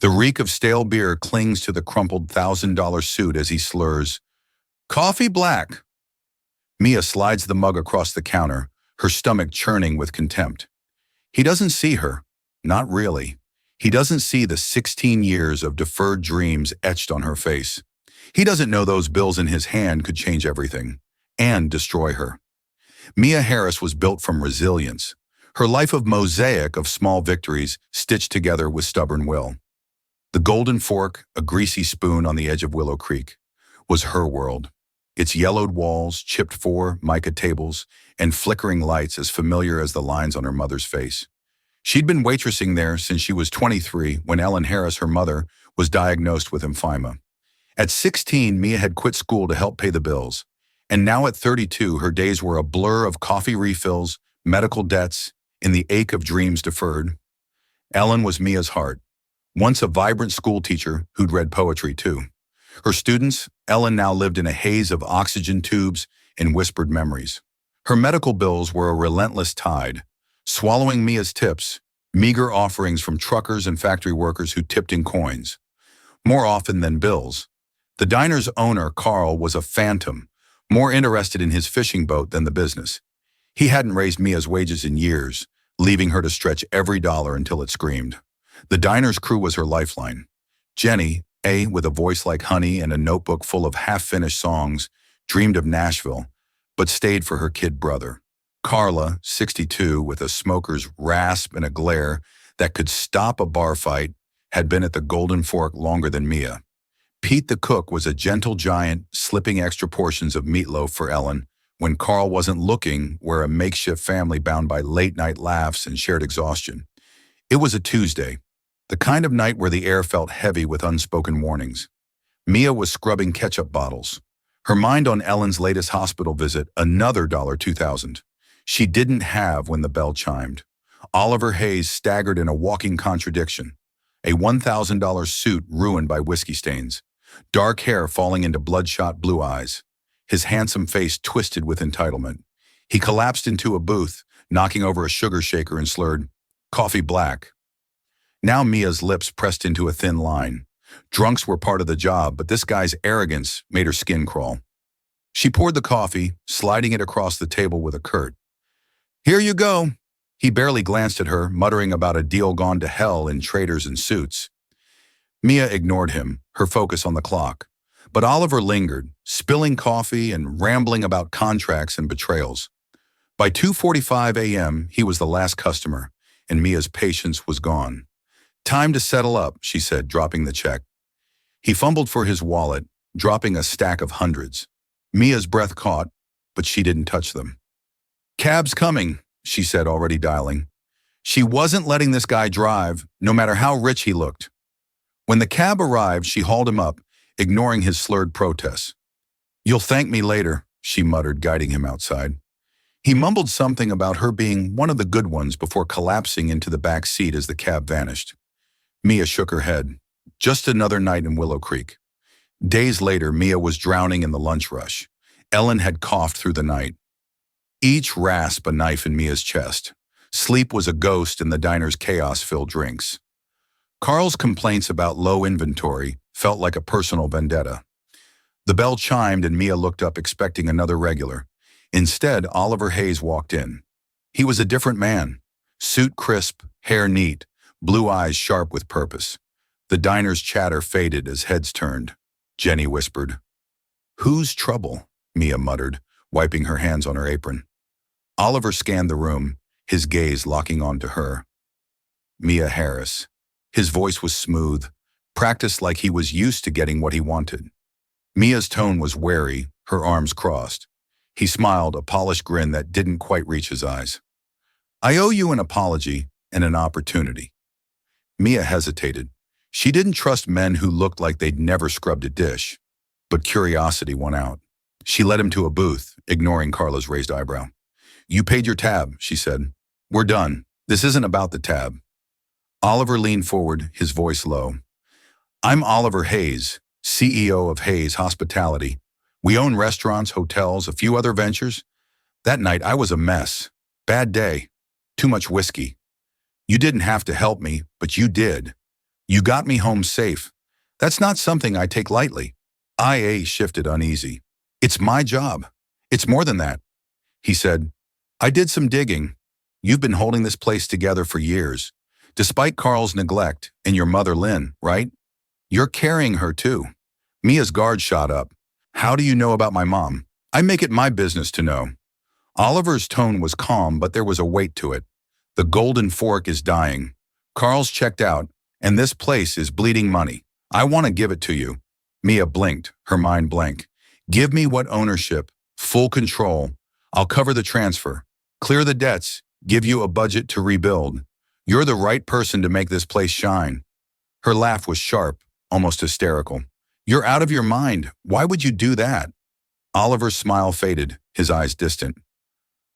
The reek of stale beer clings to the crumpled $1,000 suit as he slurs, "Coffee black." Mia slides the mug across the counter, her stomach churning with contempt. He doesn't see her. Not really. He doesn't see the 16 years of deferred dreams etched on her face. He doesn't know those bills in his hand could change everything and destroy her. Mia Harris was built from resilience, her life a mosaic of small victories stitched together with stubborn will. The golden fork, a greasy spoon on the edge of Willow Creek, was her world. Its yellowed walls, chipped mica tables, and flickering lights as familiar as the lines on her mother's face. She'd been waitressing there since she was 23 when Ellen Harris, her mother, was diagnosed with emphysema. At 16, Mia had quit school to help pay the bills. And now at 32, her days were a blur of coffee refills, medical debts, and the ache of dreams deferred. Ellen was Mia's heart, once a vibrant school teacher who'd read poetry too. Her students, Ellen now lived in a haze of oxygen tubes and whispered memories. Her medical bills were a relentless tide, swallowing Mia's tips, meager offerings from truckers and factory workers who tipped in coins. More often than bills. The diner's owner, Carl, was a phantom, more interested in his fishing boat than the business. He hadn't raised Mia's wages in years, leaving her to stretch every dollar until it screamed. The diner's crew was her lifeline. Jenny, with a voice like honey and a notebook full of half-finished songs, dreamed of Nashville, but stayed for her kid brother. Carla, 62, with a smoker's rasp and a glare that could stop a bar fight, had been at the Golden Fork longer than Mia. Pete the cook was a gentle giant, slipping extra portions of meatloaf for Ellen when Carl wasn't looking, where a makeshift family bound by late-night laughs and shared exhaustion. It was a Tuesday, the kind of night where the air felt heavy with unspoken warnings. Mia was scrubbing ketchup bottles, her mind on Ellen's latest hospital visit, another $2,000. She didn't have when the bell chimed. Oliver Hayes staggered in a walking contradiction, a $1,000 suit ruined by whiskey stains, dark hair falling into bloodshot blue eyes, his handsome face twisted with entitlement. He collapsed into a booth, knocking over a sugar shaker and slurred, "Coffee black." Now Mia's lips pressed into a thin line. Drunks were part of the job, but this guy's arrogance made her skin crawl. She poured the coffee, sliding it across the table with a curt, "Here you go." He barely glanced at her, muttering about a deal gone to hell in traders and suits. Mia ignored him, her focus on the clock. But Oliver lingered, spilling coffee and rambling about contracts and betrayals. By 2:45 a.m., he was the last customer, and Mia's patience was gone. "Time to settle up," she said, dropping the check. He fumbled for his wallet, dropping a stack of hundreds. Mia's breath caught, but she didn't touch them. "Cab's coming," she said, already dialing. She wasn't letting this guy drive, no matter how rich he looked. When the cab arrived, she hauled him up, ignoring his slurred protests. "You'll thank me later," she muttered, guiding him outside. He mumbled something about her being one of the good ones before collapsing into the back seat as the cab vanished. Mia shook her head. Just another night in Willow Creek. Days later, Mia was drowning in the lunch rush. Ellen had coughed through the night. Each rasp a knife in Mia's chest. Sleep was a ghost in the diner's chaos-filled drinks. Carl's complaints about low inventory felt like a personal vendetta. The bell chimed and Mia looked up expecting another regular. Instead, Oliver Hayes walked in. He was a different man. Suit crisp, hair neat, blue eyes sharp with purpose. The diner's chatter faded as heads turned. Jenny whispered. "Whose trouble?" Mia muttered, wiping her hands on her apron. Oliver scanned the room, his gaze locking onto her. Mia Harris. His voice was smooth, practiced like he was used to getting what he wanted. Mia's tone was wary, her arms crossed. He smiled, a polished grin that didn't quite reach his eyes. "I owe you an apology and an opportunity." Mia hesitated. She didn't trust men who looked like they'd never scrubbed a dish, but curiosity won out. She led him to a booth, ignoring Carla's raised eyebrow. "You paid your tab," she said. "We're done. This isn't about the tab." Oliver leaned forward, his voice low. "I'm Oliver Hayes, CEO of Hayes Hospitality. We own restaurants, hotels, a few other ventures. That night I was a mess. Bad day. Too much whiskey. You didn't have to help me, but you did. You got me home safe. That's not something I take lightly. IA shifted uneasy. It's my job. It's more than that. He said, I did some digging. You've been holding this place together for years, despite Carl's neglect and your mother Lynn, right? You're carrying her too. Mia's guard shot up. How do you know about my mom? I make it my business to know. Oliver's tone was calm, but there was a weight to it. The golden fork is dying. Carl's checked out, and this place is bleeding money. I want to give it to you. Mia blinked, her mind blank. Give me what ownership, full control. I'll cover the transfer, clear the debts, give you a budget to rebuild. You're the right person to make this place shine. Her laugh was sharp, almost hysterical. You're out of your mind. Why would you do that? Oliver's smile faded, his eyes distant.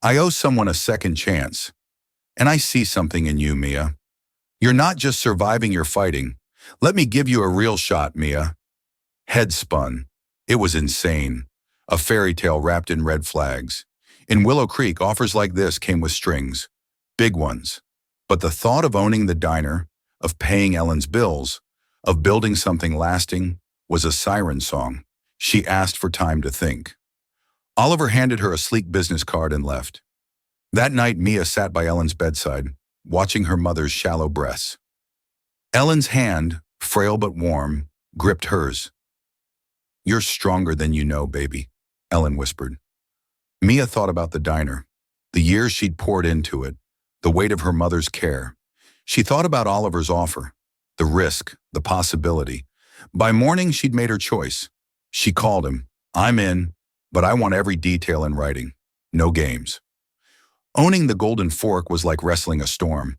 I owe someone a second chance. And I see something in you, Mia. You're not just surviving, you're fighting. Let me give you a real shot, Mia. Head spun. It was insane. A fairy tale wrapped in red flags. In Willow Creek, offers like this came with strings. Big ones. But the thought of owning the diner, of paying Ellen's bills, of building something lasting, was a siren song. She asked for time to think. Oliver handed her a sleek business card and left. That night, Mia sat by Ellen's bedside, watching her mother's shallow breaths. Ellen's hand, frail but warm, gripped hers. You're stronger than you know, baby, Ellen whispered. Mia thought about the diner, the years she'd poured into it, the weight of her mother's care. She thought about Oliver's offer, the risk, the possibility. By morning, she'd made her choice. She called him. I'm in, but I want every detail in writing. No games. Owning the Golden Fork was like wrestling a storm.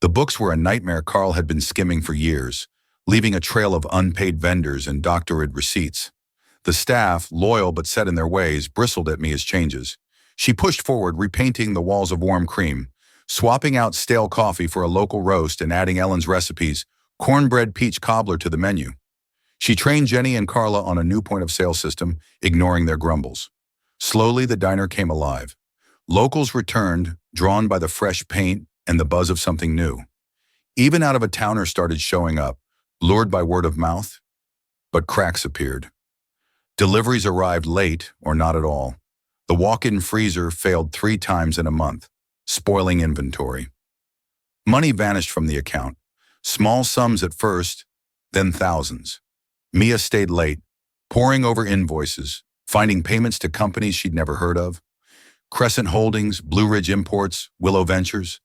The books were a nightmare Carl had been skimming for years, leaving a trail of unpaid vendors and doctored receipts. The staff, loyal but set in their ways, bristled at Mia's changes. She pushed forward, repainting the walls of warm cream, swapping out stale coffee for a local roast and adding Ellen's recipes, cornbread peach cobbler, to the menu. She trained Jenny and Carla on a new point-of-sale system, ignoring their grumbles. Slowly, the diner came alive. Locals returned, drawn by the fresh paint and the buzz of something new. Even out-of-a-towners started showing up, lured by word of mouth. But cracks appeared. Deliveries arrived late or not at all. The walk-in freezer failed 3 times in a month, spoiling inventory. Money vanished from the account. Small sums at first, then thousands. Mia stayed late, poring over invoices, finding payments to companies she'd never heard of. Crescent Holdings, Blue Ridge Imports, Willow Ventures.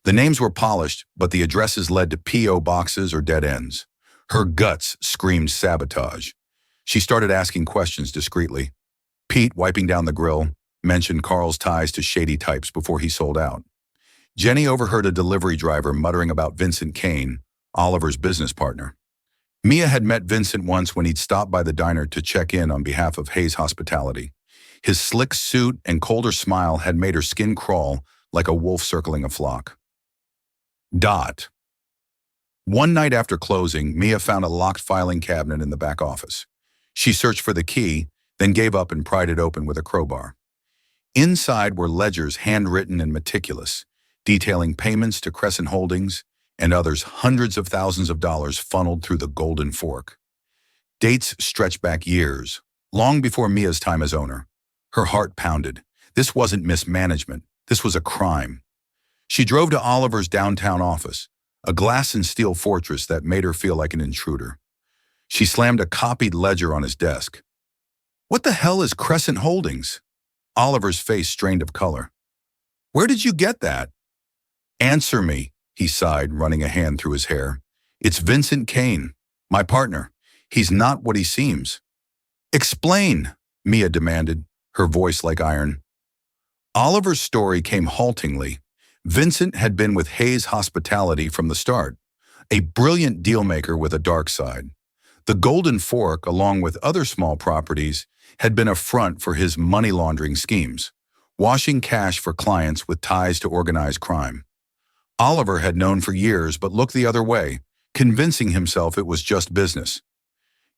The names were polished, but the addresses led to P.O. boxes or dead ends. Her guts screamed sabotage. She started asking questions discreetly. Pete, wiping down the grill, mentioned Carl's ties to shady types before he sold out. Jenny overheard a delivery driver muttering about Vincent Kane, Oliver's business partner. Mia had met Vincent once when he'd stopped by the diner to check in on behalf of Hayes Hospitality. His slick suit and colder smile had made her skin crawl like a wolf circling a flock. One night after closing, Mia found a locked filing cabinet in the back office. She searched for the key, then gave up and pried it open with a crowbar. Inside were ledgers handwritten and meticulous, detailing payments to Crescent Holdings and others, hundreds of thousands of dollars funneled through the Golden Fork. Dates stretched back years, long before Mia's time as owner. Her heart pounded. This wasn't mismanagement. This was a crime. She drove to Oliver's downtown office, a glass and steel fortress that made her feel like an intruder. She slammed a copied ledger on his desk. What the hell is Crescent Holdings? Oliver's face strained of color. Where did you get that? Answer me, he sighed, running a hand through his hair. It's Vincent Kane, my partner. He's not what he seems. Explain, Mia demanded, her voice like iron. Oliver's story came haltingly. Vincent had been with Hayes Hospitality from the start, a brilliant dealmaker with a dark side. The Golden Fork, along with other small properties, had been a front for his money laundering schemes, washing cash for clients with ties to organized crime. Oliver had known for years but looked the other way, convincing himself it was just business.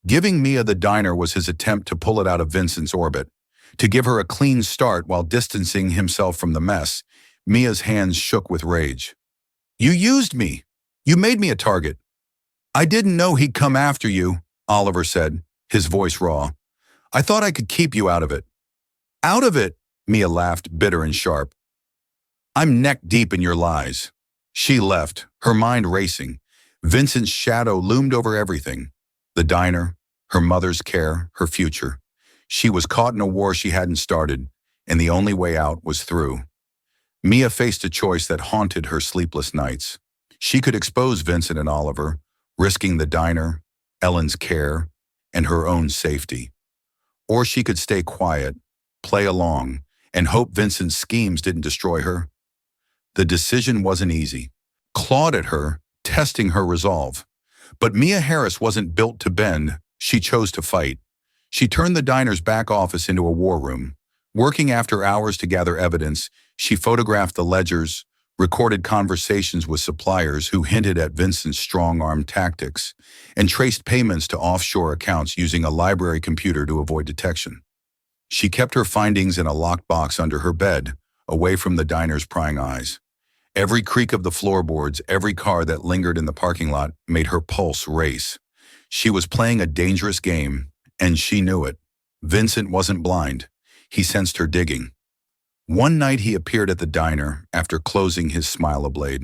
Giving Mia the diner was his attempt to pull it out of Vincent's orbit, to give her a clean start while distancing himself from the mess. Mia's hands shook with rage. You used me. You made me a target. I didn't know he'd come after you, Oliver said, his voice raw. I thought I could keep you out of it. Out of it, Mia laughed, bitter and sharp. I'm neck deep in your lies. She left, her mind racing. Vincent's shadow loomed over everything. The diner, her mother's care, her future. She was caught in a war she hadn't started, and the only way out was through. Mia faced a choice that haunted her sleepless nights. She could expose Vincent and Oliver, risking the diner, Ellen's care, and her own safety. Or she could stay quiet, play along, and hope Vincent's schemes didn't destroy her. The decision wasn't easy. Clawed at her, testing her resolve. But Mia Harris wasn't built to bend. She chose to fight. She turned the diner's back office into a war room. Working after hours to gather evidence, she photographed the ledgers, recorded conversations with suppliers who hinted at Vincent's strong-arm tactics, and traced payments to offshore accounts using a library computer to avoid detection. She kept her findings in a locked box under her bed, away from the diner's prying eyes. Every creak of the floorboards, every car that lingered in the parking lot made her pulse race. She was playing a dangerous game, and she knew it. Vincent wasn't blind. He sensed her digging. One night he appeared at the diner after closing, his smile ablaze.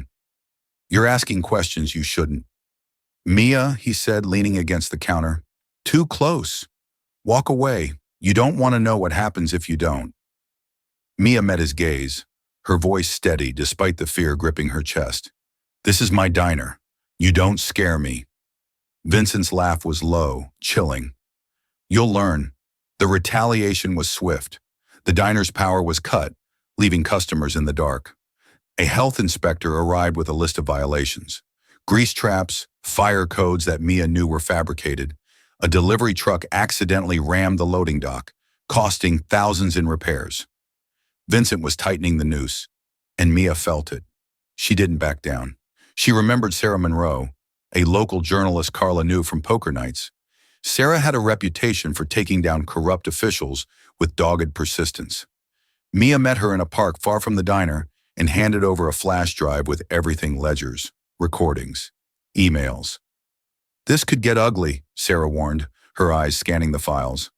You're asking questions you shouldn't. Mia, he said, leaning against the counter. Too close. Walk away. You don't want to know what happens if you don't. Mia met his gaze, her voice steady despite the fear gripping her chest. This is my diner. You don't scare me. Vincent's laugh was low, chilling. You'll learn. The retaliation was swift. The diner's power was cut, leaving customers in the dark. A health inspector arrived with a list of violations. Grease traps, fire codes that Mia knew were fabricated. A delivery truck accidentally rammed the loading dock, costing thousands in repairs. Vincent was tightening the noose, and Mia felt it. She didn't back down. She remembered Sarah Monroe, a local journalist Carla knew from poker nights. Sarah had a reputation for taking down corrupt officials with dogged persistence. Mia met her in a park far from the diner and handed over a flash drive with everything: ledgers, recordings, emails. This could get ugly, Sarah warned, her eyes scanning the files.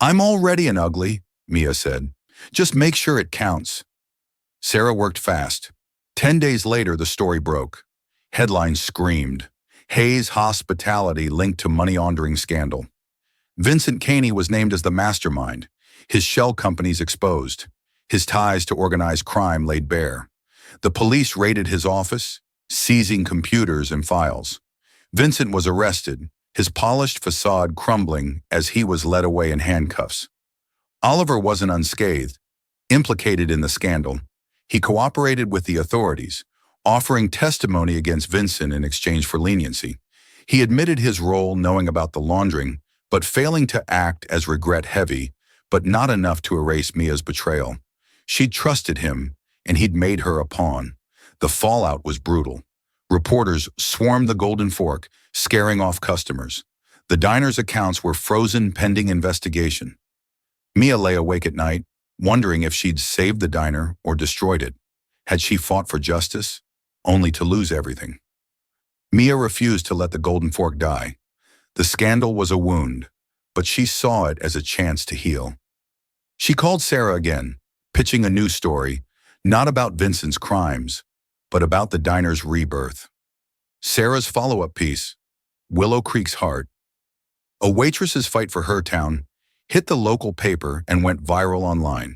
I'm already an ugly, Mia said. Just make sure it counts. Sarah worked fast. 10 days later, the story broke. Headlines screamed. Hayes Hospitality linked to money laundering scandal. Vincent Caney was named as the mastermind. His shell companies exposed. His ties to organized crime laid bare. The police raided his office, seizing computers and files. Vincent was arrested, his polished facade crumbling as he was led away in handcuffs. Oliver wasn't unscathed. Implicated in the scandal, he cooperated with the authorities, offering testimony against Vincent in exchange for leniency. He admitted his role, knowing about the laundering, but failing to act as regret-heavy, but not enough to erase Mia's betrayal. She'd trusted him, and he'd made her a pawn. The fallout was brutal. Reporters swarmed the Golden Fork, scaring off customers. The diner's accounts were frozen pending investigation. Mia lay awake at night, wondering if she'd saved the diner or destroyed it. Had she fought for justice, only to lose everything? Mia refused to let the Golden Fork die. The scandal was a wound, but she saw it as a chance to heal. She called Sarah again, pitching a new story, not about Vincent's crimes, but about the diner's rebirth. Sarah's follow-up piece, Willow Creek's Heart. A waitress's fight for her town hit the local paper and went viral online.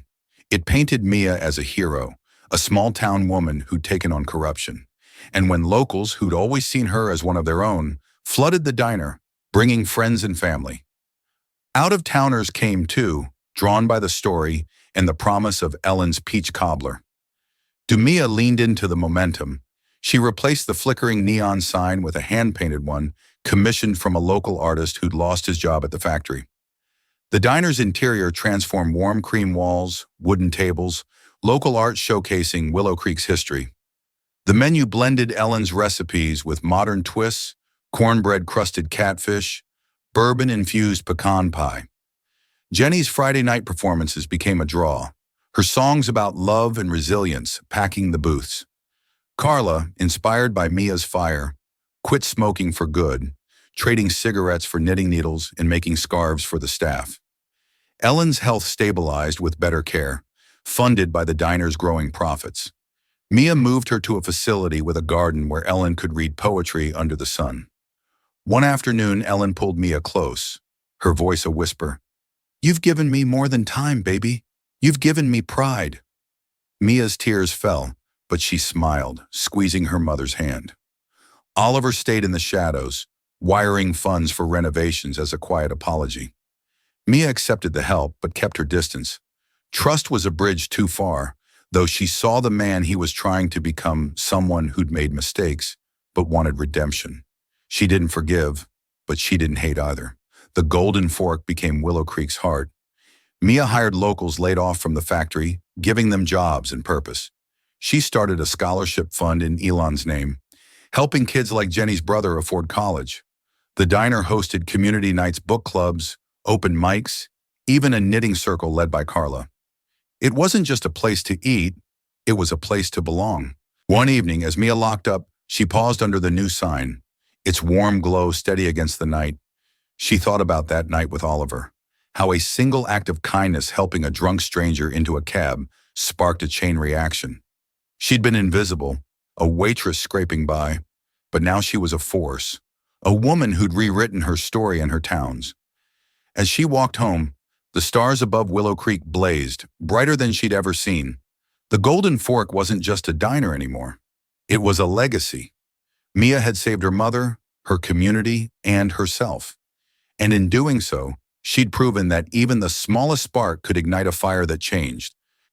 It painted Mia as a hero, a small-town woman who'd taken on corruption. And when locals, who'd always seen her as one of their own, flooded the diner, bringing friends and family. Out-of-towners came too, drawn by the story and the promise of Ellen's peach cobbler. Mia leaned into the momentum. She replaced the flickering neon sign with a hand-painted one, commissioned from a local artist who'd lost his job at the factory. The diner's interior transformed: warm cream walls, wooden tables, local art showcasing Willow Creek's history. The menu blended Ellen's recipes with modern twists: cornbread-crusted catfish, bourbon-infused pecan pie. Jenny's Friday night performances became a draw, her songs about love and resilience packing the booths. Carla, inspired by Mia's fire, quit smoking for good, trading cigarettes for knitting needles and making scarves for the staff. Ellen's health stabilized with better care, funded by the diner's growing profits. Mia moved her to a facility with a garden where Ellen could read poetry under the sun. One afternoon, Ellen pulled Mia close, her voice a whisper. "You've given me more than time, baby. You've given me pride." Mia's tears fell, but she smiled, squeezing her mother's hand. Oliver stayed in the shadows, wiring funds for renovations as a quiet apology. Mia accepted the help but kept her distance. Trust was a bridge too far, though she saw the man he was trying to become someone who'd made mistakes, but wanted redemption. She didn't forgive, but she didn't hate either. The Golden Fork became Willow Creek's heart. Mia hired locals laid off from the factory, giving them jobs and purpose. She started a scholarship fund in Elon's name, helping kids like Jenny's brother afford college. The diner hosted community nights, book clubs, open mics, even a knitting circle led by Carla. It wasn't just a place to eat, it was a place to belong. One evening, as Mia locked up, she paused under the new sign, its warm glow steady against the night. She thought about that night with Oliver, how a single act of kindness helping a drunk stranger into a cab sparked a chain reaction. She'd been invisible, a waitress scraping by, but now she was a force, a woman who'd rewritten her story and her town's. As she walked home, the stars above Willow Creek blazed, brighter than she'd ever seen. The Golden Fork wasn't just a diner anymore. It was a legacy. Mia had saved her mother, her community, and herself. And in doing so, she'd proven that even the smallest spark could ignite a fire that changed